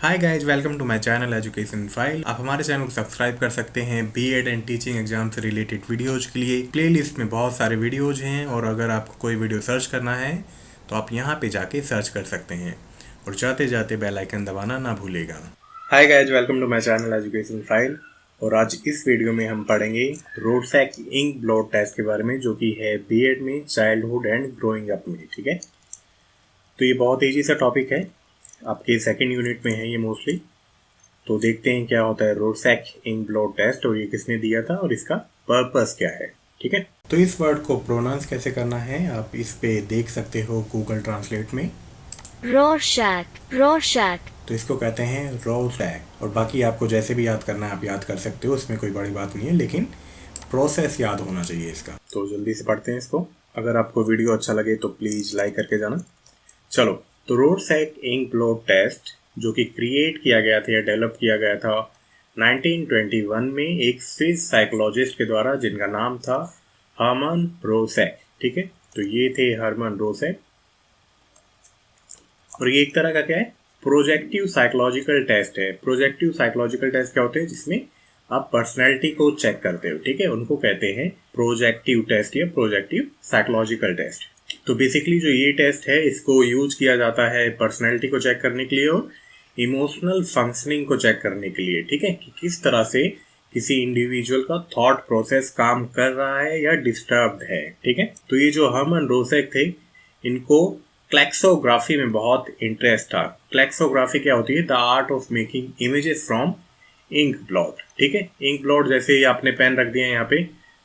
Hi guys, welcome to my channel education file. आप हमारे चैनल को सब्सक्राइब कर सकते हैं बीएड एंड टीचिंग एग्जाम से रिलेटेड वीडियोज के लिए। प्लेलिस्ट में बहुत सारे वीडियोज हैं और अगर आपको कोई वीडियो सर्च करना है तो आप यहाँ पे जाके सर्च कर सकते हैं और जाते जाते बेल आइकन दबाना ना भूलेगा। Hi guys, welcome to my channel education file. और आज इस वीडियो में हम पढ़ेंगे रोडसैक इंक ब्लॉट टेस्ट के बारे में, जो कि है बीएड में चाइल्डहुड एंड ग्रोइंग अप में। ठीक है, तो ये बहुत ईजी सा टॉपिक है, आपके सेकेंड यूनिट में है ये मोस्टली। तो देखते हैं क्या होता है रोडसैक इंक ब्लॉट टेस्ट और ये किसने दिया था और इसका पर्पस क्या है। ठीक है, तो इस वर्ड को प्रोनाउंस कैसे करना है आप इस पे देख सकते हो गूगल ट्रांसलेट में। रोशैक तो इसको कहते हैं रोडसैक। और बाकी आपको जैसे भी याद करना है आप याद कर सकते हो, इसमें कोई बड़ी बात नहीं है, लेकिन प्रोसेस याद होना चाहिए इसका। तो जल्दी से पढ़ते हैं इसको। अगर आपको वीडियो अच्छा लगे तो प्लीज़ लाइक करके जाना। चलो, तो रोडसैक इंक ब्लॉट टेस्ट जो कि क्रिएट किया गया था या डेवलप किया गया था 1921 में एक स्विस साइकोलॉजिस्ट के द्वारा, जिनका नाम था हर्मन रोसैक। ठीक है, तो ये थे हर्मन रोसैक। और ये एक तरह का क्या है, प्रोजेक्टिव साइकोलॉजिकल टेस्ट है। प्रोजेक्टिव साइकोलॉजिकल टेस्ट क्या होते हैं, जिसमें आप पर्सनैलिटी को चेक करते हो। ठीक है, उनको कहते हैं प्रोजेक्टिव टेस्ट या प्रोजेक्टिव साइकोलॉजिकल टेस्ट। तो बेसिकली जो ये टेस्ट है इसको यूज किया जाता है पर्सनैलिटी को चेक करने के लिए और इमोशनल फंक्शनिंग को चेक करने के लिए। ठीक है, कि किस तरह से किसी इंडिविजुअल का थॉट प्रोसेस काम कर रहा है या डिस्टर्ब्ड है। ठीक है, तो ये जो हर्मन रोसैक थे, इनको क्लैक्सोग्राफी में बहुत इंटरेस्ट था। क्लैक्सोग्राफी क्या होती है, the art of making images from ink blot. ठीक है, इंक ब्लॉट जैसे आपने पेन रख दिया यहाँ पे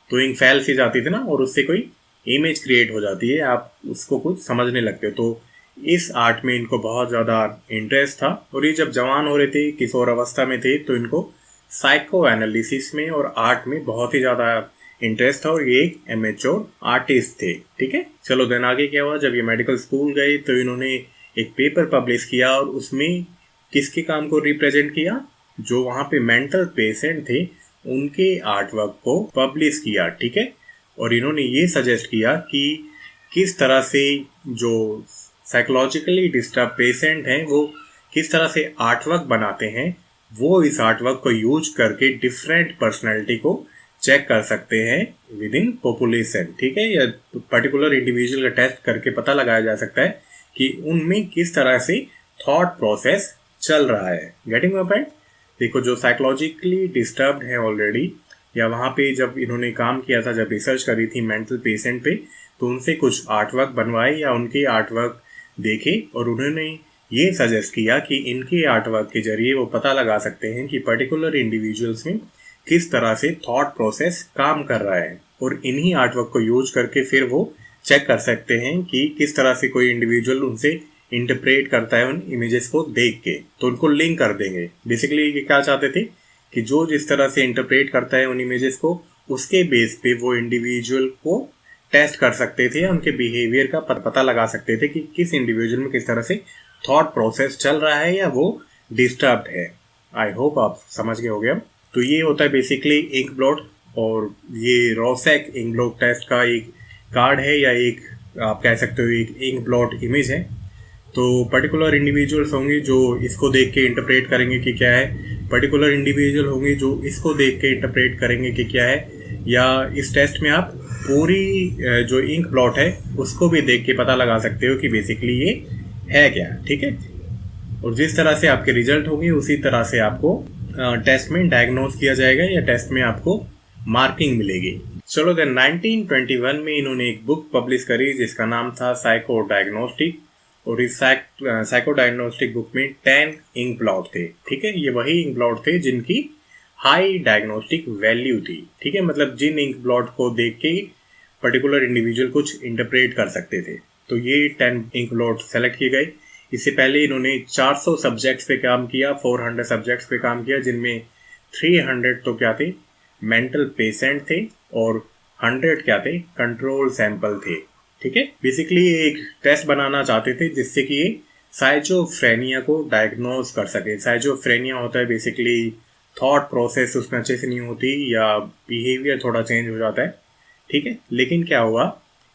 तो इंक फैल सी जाती थी ना, और उससे कोई इमेज क्रिएट हो जाती है, आप उसको कुछ समझने लगते हो। तो इस आर्ट में इनको बहुत ज़्यादा इंटरेस्ट था। और ये जब जवान हो रहे थे, किशोर अवस्था में थे, तो इनको साइको एनालिसिस में और आर्ट में बहुत ही ज़्यादा इंटरेस्ट था और ये एक एमेच्योर आर्टिस्ट थे। ठीक है, चलो देन आगे क्या हुआ, जब ये मेडिकल स्कूल गए तो इन्होंने एक पेपर पब्लिश किया और उसमें किसके काम को रिप्रेजेंट किया, जो वहाँ पे मेंटल पेशेंट थे उनके आर्ट वर्क को पब्लिश किया। ठीक है, और इन्होंने ये सजेस्ट किया कि किस तरह से जो साइकोलॉजिकली डिस्टर्ब पेशेंट हैं वो किस तरह से आर्टवर्क बनाते हैं, वो इस आर्टवर्क को यूज करके डिफरेंट पर्सनैलिटी को चेक कर सकते हैं विद इन पॉपुलेशन। ठीक है, या पर्टिकुलर इंडिविजुअल का टेस्ट करके पता लगाया जा सकता है कि उनमें किस तरह से थॉट प्रोसेस चल रहा है। Getting my point. देखो, जो साइकोलॉजिकली डिस्टर्ब्ड है ऑलरेडी, या वहाँ पे जब इन्होंने काम किया था, जब रिसर्च करी थी मेंटल पेशेंट पे, तो उनसे कुछ आर्टवर्क बनवाए या उनके आर्टवर्क देखे और उन्होंने ये सजेस्ट किया कि इनके आर्टवर्क के जरिए वो पता लगा सकते हैं कि पर्टिकुलर इंडिविजुअल्स में किस तरह से थॉट प्रोसेस काम कर रहा है, और इन्हीं आर्टवर्क को यूज करके फिर वो चेक कर सकते हैं कि किस तरह से कोई इंडिविजुअल उनसे इंटरप्रेट करता है उन इमेजेस को देख के, तो उनको लिंक कर देंगे। बेसिकली ये क्या चाहते थे कि जो जिस तरह से इंटरप्रेट करता है उन इमेजेस को, उसके बेस पे वो इंडिविजुअल को टेस्ट कर सकते थे, उनके बिहेवियर का पता लगा सकते थे कि किस इंडिविजुअल में किस तरह से थॉट प्रोसेस चल रहा है या वो डिस्टर्ब्ड है। आई होप आप समझ गए हो गया। तो ये होता है बेसिकली इंक ब्लॉट, और ये रोडसैक इंक ब्लॉट टेस्ट का एक कार्ड है या एक आप कह सकते हो एक इंक ब्लॉट इमेज है। तो पर्टिकुलर इंडिविजुअल्स होंगे जो इसको देख के इंटरप्रेट करेंगे कि क्या है, पर्टिकुलर इंडिविजुअल होंगे जो इसको देख के इंटरप्रेट करेंगे कि क्या है, या इस टेस्ट में आप पूरी जो इंक ब्लॉट है उसको भी देख के पता लगा सकते हो कि बेसिकली ये है क्या। ठीक है, और जिस तरह से आपके रिजल्ट होंगे उसी तरह से आपको टेस्ट में डायग्नोज किया जाएगा या टेस्ट में आपको मार्किंग मिलेगी। चलो देन 1921 में इन्होंने एक बुक पब्लिश करी जिसका नाम था साइको डायग्नोस्टिक, और इस साइको डायग्नोस्टिक बुक में 10 इंक ब्लॉट थे। ठीक है, ये वही इंक ब्लॉट थे जिनकी हाई डायग्नोस्टिक वैल्यू थी। ठीक है, मतलब जिन इंक ब्लॉट को देख के पर्टिकुलर इंडिविजुअल कुछ इंटरप्रेट कर सकते थे। तो ये 10 इंक ब्लॉट सेलेक्ट किए गए। इससे पहले इन्होंने 400 सब्जेक्ट्स पे काम किया, 400 सब्जेक्ट्स पे काम किया, जिनमें 300 तो क्या थे, मेंटल पेशेंट थे, और 100 क्या थे, कंट्रोल सैंपल थे। ठीक है, बेसिकली एक टेस्ट बनाना चाहते थे जिससे कि ये साइजोफ्रेनिया को डायग्नोज कर सके। साइजोफ्रेनिया होता है बेसिकली थॉट प्रोसेस उसमें अच्छे से नहीं होती या बिहेवियर थोड़ा चेंज हो जाता है। ठीक है, लेकिन क्या हुआ,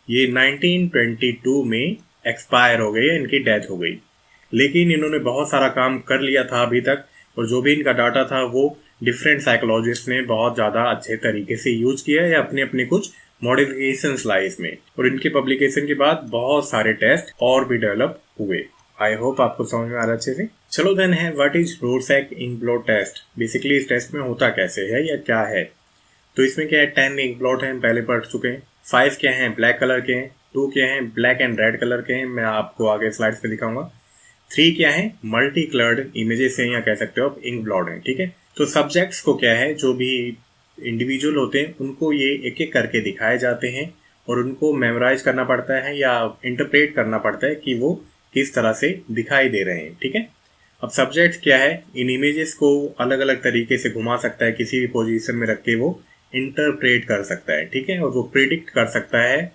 ये 1922 में एक्सपायर हो गए, इनकी डेथ हो गई। लेकिन इन्होंने बहुत सारा काम कर लिया था अभी तक, और जो भी इनका डाटा था वो डिफरेंट साइकोलॉजिस्ट ने बहुत ज़्यादा अच्छे तरीके से यूज किया या अपने अपने कुछ मॉडिफिकेशंस लाए इसमें, और इनके पब्लिकेशन के बाद बहुत सारे टेस्ट और भी डेवलप हुए। आई होप आपको समझ में आ रहा है अच्छे से। चलो देन है what is Rorschach ink blot test. Basically इस टेस्ट में होता कैसे है या क्या है। तो इसमें क्या है, 10 इंक ब्लॉट हैं, पहले पढ़ चुके हैं। 5 क्या हैं, ब्लैक कलर के हैं। 2 क्या हैं, ब्लैक एंड रेड कलर के हैं, मैं आपको आगे स्लाइड्स पे दिखाऊंगा। 3 क्या है, मल्टी कलर्ड इमेजेस हैं या कह सकते हो आप इंक ब्लॉट हैं, ठीक है। तो सब्जेक्ट्स को क्या है, जो भी इंडिविजुअल होते हैं उनको ये एक एक करके दिखाए जाते हैं और उनको मेमोराइज करना पड़ता है या इंटरप्रेट करना पड़ता है कि वो किस तरह से दिखाई दे रहे हैं, ठीक है। अब सब्जेक्ट क्या है, इन इमेजेस को अलग अलग तरीके से घुमा सकता है, किसी भी पोजीशन में रख के वो इंटरप्रेट कर सकता है, ठीक है। और वो प्रिडिक्ट कर सकता है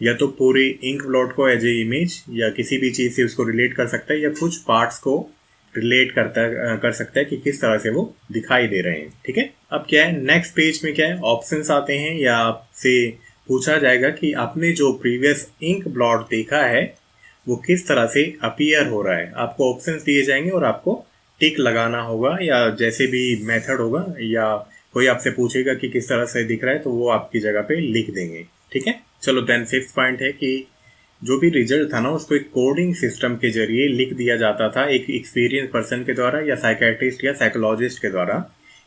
या तो पूरी इंक ब्लॉट को एज ए इमेज या किसी भी चीज़ से उसको रिलेट कर सकता है या कुछ पार्ट्स को रिलेट कर सकता है कि किस तरह से वो दिखाई दे रहे हैं, ठीक है। अब क्या है, नेक्स्ट पेज में क्या है, ऑप्शंस आते हैं या आपसे पूछा जाएगा कि आपने जो प्रीवियस इंक ब्लॉट देखा है वो किस तरह से अपीयर हो रहा है। आपको ऑप्शंस दिए जाएंगे और आपको टिक लगाना होगा या जैसे भी मेथड होगा, या कोई आपसे पूछेगा कि किस तरह से दिख रहा है तो वो आपकी जगह पे लिख देंगे, ठीक है। चलो देन 5th पॉइंट है कि जो भी रिजल्ट था ना उसको एक कोडिंग सिस्टम के जरिए लिख दिया जाता था एक एक्सपीरियंस पर्सन के द्वारा या साइकेट्रिस्ट या साइकोलॉजिस्ट के द्वारा,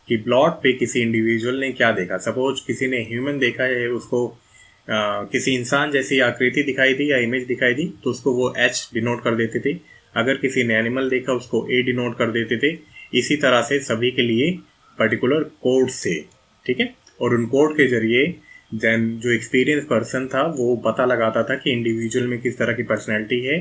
कि ब्लॉट पे किसी इंडिविजुअल ने क्या देखा। सपोज किसी ने ह्यूमन देखा है, उसको किसी इंसान जैसी आकृति दिखाई दी या इमेज दिखाई दी तो उसको वो H डिनोट कर देते थे। अगर किसी ने एनिमल देखा उसको A डिनोट कर देते थे। इसी तरह से सभी के लिए पर्टिकुलर कोड से, ठीक है। और उन कोड के जरिए देन जो एक्सपीरियंस पर्सन था वो पता लगाता था कि इंडिविजुअल में किस तरह की पर्सनैलिटी है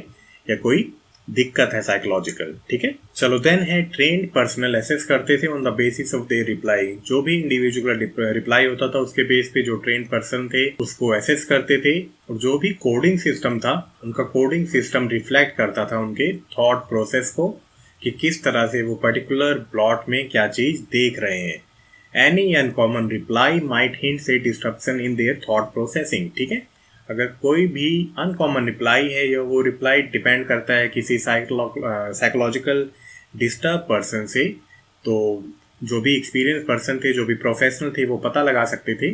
या कोई दिक्कत है साइकोलॉजिकल, ठीक है। चलो देन है ट्रेंड पर्सनल एसेस करते थे on the basis of their reply. जो भी इंडिविजुअल रिप्लाई होता था उसके बेस पे जो ट्रेंड पर्सन थे उसको एसेस करते थे, और जो भी कोडिंग सिस्टम था उनका कोडिंग सिस्टम रिफ्लेक्ट करता था उनके थॉट प्रोसेस को कि किस तरह से वो पर्टिकुलर प्लॉट में क्या चीज देख रहे हैं। Any uncommon reply might hint A disruption in their thought processing, ठीक है। अगर कोई भी अनकॉमन रिप्लाई है या वो रिप्लाई डिपेंड करता है किसी साइकोलॉजिकल डिस्टर्ब पर्सन से, तो जो भी एक्सपीरियंस पर्सन थे, जो भी प्रोफेशनल थे, वो पता लगा सकते थे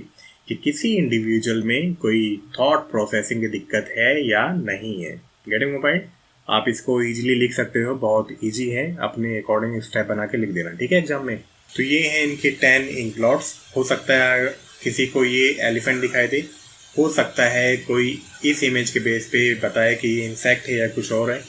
कि किसी इंडिविजुअल में कोई थॉट प्रोसेसिंग की दिक्कत है या नहीं है। Getting point. आप इसको इजीली लिख सकते हो, बहुत इजी है, अपने अकॉर्डिंग स्टेप बना के लिख देना, ठीक है, एग्जाम में। तो ये हैं इनके 10 इंक ब्लॉट्स। हो सकता है किसी को ये एलिफेंट दिखाई दे, हो सकता है कोई इस इमेज के बेस पे बताए कि ये इंसेक्ट है या कुछ और है,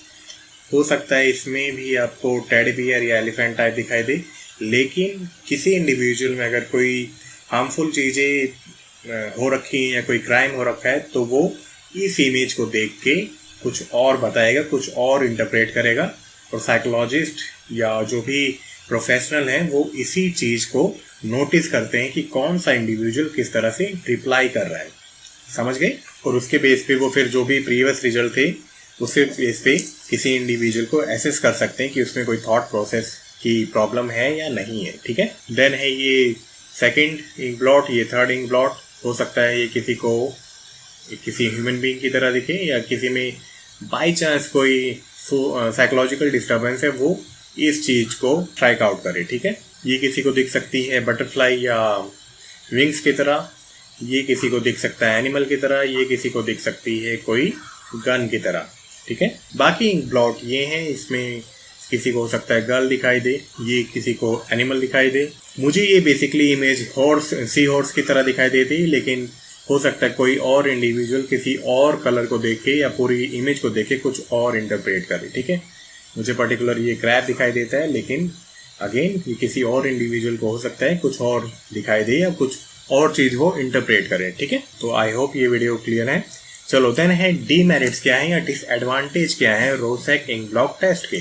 हो सकता है इसमें भी आपको टेडी बियर या एलिफेंट टाइप दिखाई दे। लेकिन किसी इंडिविजुअल में अगर कोई हार्मफुल चीज़ें हो रखी हैं या कोई क्राइम हो रखा है तो वो इस इमेज को देख के कुछ और बताएगा, कुछ और इंटरप्रेट करेगा, और साइकोलॉजिस्ट या जो भी प्रोफेशनल हैं वो इसी चीज़ को नोटिस करते हैं कि कौन सा इंडिविजुअल किस तरह से रिप्लाई कर रहा है, समझ गए। और उसके बेस पे वो फिर जो भी प्रीवियस रिजल्ट थे उसके बेस पे किसी इंडिविजुअल को एसेस कर सकते हैं कि उसमें कोई थॉट प्रोसेस की प्रॉब्लम है या नहीं है, ठीक है। देन है ये सेकंड इंक ब्लॉट, ये थर्ड इंक ब्लॉट। हो सकता है ये किसी को किसी ह्यूमन बीइंग की तरह दिखे या किसी में बाई चांस कोई साइकोलॉजिकल डिस्टर्बेंस है वो इस चीज़ को ट्राइक आउट करे, ठीक है। ये किसी को दिख सकती है बटरफ्लाई या विंग्स की तरह, ये किसी को दिख सकता है एनिमल की तरह, ये किसी को दिख सकती है कोई गन की तरह, ठीक है। बाकी इंक ब्लॉट ये हैं, इसमें किसी को हो सकता है गर्ल दिखाई दे, ये किसी को एनिमल दिखाई दे। मुझे ये बेसिकली इमेज सी हॉर्स की तरह दिखाई देती, लेकिन हो सकता है कोई और इंडिविजुअल किसी और कलर को देख के या पूरी इमेज को देख के कुछ और इंटरप्रेट करे, ठीक है। मुझे पर्टिकुलर ये क्रैब दिखाई देता है, लेकिन अगेन ये किसी और इंडिविजुअल को हो सकता है कुछ और दिखाई दे या कुछ और चीज़ वो इंटरप्रेट करें, ठीक है। तो आई होप ये वीडियो क्लियर है। चलो देन है डीमेरिट्स क्या है या डिसएडवांटेज क्या है रोरसैक इंक ब्लॉट टेस्ट के।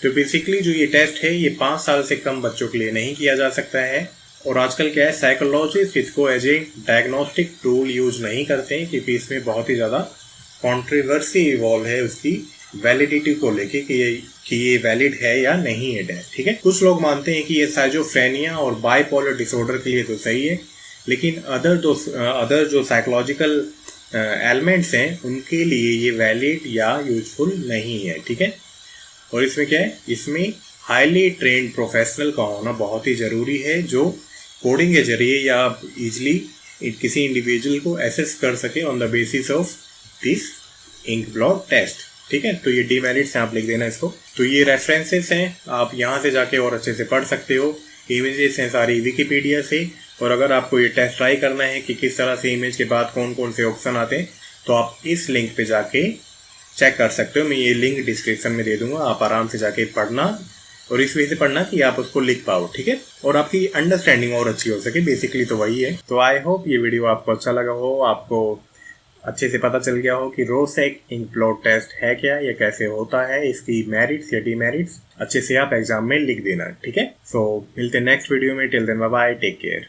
तो बेसिकली जो ये टेस्ट है ये 5 साल से कम बच्चों के लिए नहीं किया जा सकता है, और आजकल क्या है साइकोलॉजिस्ट इसको as a diagnostic tool use नहीं करते हैं, क्योंकि इसमें बहुत ही ज़्यादा कॉन्ट्रोवर्सी इवॉल्व है उसकी वैलिडिटी को लेके कि ये वैलिड है या नहीं है टेस्ट, ठीक है। कुछ लोग मानते हैं कि ये साइजोफ्रेनिया और बाइपोलर डिसऑर्डर के लिए तो सही है, लेकिन अदर जो साइकोलॉजिकल एलिमेंट्स हैं उनके लिए ये वैलिड या यूजफुल नहीं है, ठीक है। और इसमें क्या है, इसमें हाईली ट्रेंड प्रोफेशनल का होना बहुत ही ज़रूरी है, जो कोडिंग के जरिए या आप इजली किसी इंडिविजुअल को एसेस कर सके on the basis of this ink blot test. ठीक है, तो ये डीमेरिट्स हैं, आप लिख देना इसको। तो ये रेफरेंसेस हैं, आप यहाँ से जाके और अच्छे से पढ़ सकते हो। इमेजेस हैं सारी विकीपीडिया से, और अगर आपको ये टेस्ट ट्राई करना है कि किस तरह से इमेज के बाद कौन कौन से ऑप्शन आते हैं, तो आप इस लिंक पे जाके चेक कर सकते हो। मैं ये लिंक डिस्क्रिप्शन में दे दूंगा, आप आराम से जाके पढ़ना, और इस वजह से पढ़ना कि आप उसको लिख पाओ। ठीक है, और आपकी अंडरस्टैंडिंग और अच्छी हो सके, बेसिकली तो वही है। तो आई होप ये वीडियो आपको अच्छा लगा हो, आपको अच्छे से पता चल गया हो कि रोसेक इंक ब्लॉट टेस्ट है क्या, या कैसे होता है, इसकी मेरिट्स या डीमेरिट्स अच्छे से आप एग्जाम में लिख देना। ठीक है, सो मिलते हैं नेक्स्ट वीडियो में। Till then bye bye, take care.